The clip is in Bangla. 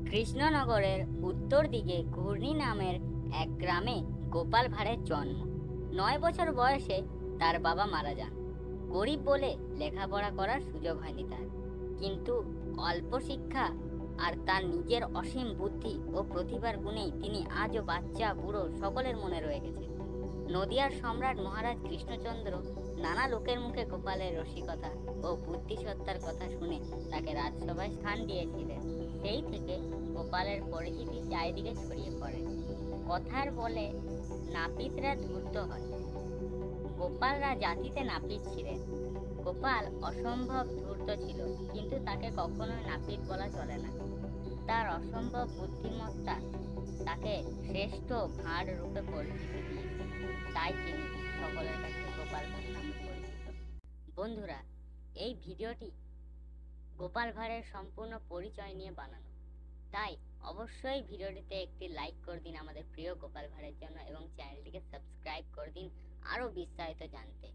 কৃষ্ণনগরের উত্তর দিকে ঘূর্ণি নামের এক গ্রামে গোপাল ভাঁড়ের জন্ম। 9 বছর বয়সে তার বাবা মারা যান। গরিব বলে লেখাপড়া করার সুযোগ হয়নি তার, কিন্তু অল্প শিক্ষা আর তার নিজের অসীম বুদ্ধি ও প্রতিভার গুণেই তিনি আজও বাচ্চা বুড়ো সকলের মনে রয়ে গেছেন। নদিয়ার সম্রাট মহারাজ কৃষ্ণচন্দ্র নানা লোকের মুখে গোপালের রসিকতা ও বুদ্ধিসত্তার কথা শুনে তাকে রাজসভায় স্থান দিয়েছিলেন। সেই থেকে গোপালের পরিচিতি চারিদিকে ছড়িয়ে পড়ে। কথার বলে নাপিতরা ধূর্ত হয়, গোপালরা জাতিতে নাপিত ছিলেন। গোপাল অসম্ভব ধূর্ত ছিল, কিন্তু তাকে কখনোই নাপিত বলা চলে না। তার অসম্ভব বুদ্ধিমত্তা তাকে শ্রেষ্ঠ ভাঁড় রূপে পরিচিতি দিয়েছে, তাই তিনি সকলের কাছে গোপাল ভাঁড় নামে পরিচিত। বন্ধুরা, এই ভিডিওটি গোপাল ভাঁড়ের সম্পূর্ণ পরিচয় নিয়ে বানানো, তাই অবশ্যই ভিডিওটিতে একটি লাইক করে দিন আমাদের প্রিয় গোপাল ভাঁড়ের জন্য এবং চ্যানেলটিকে সাবস্ক্রাইব করে দিন আরও বিস্তারিত জানতে।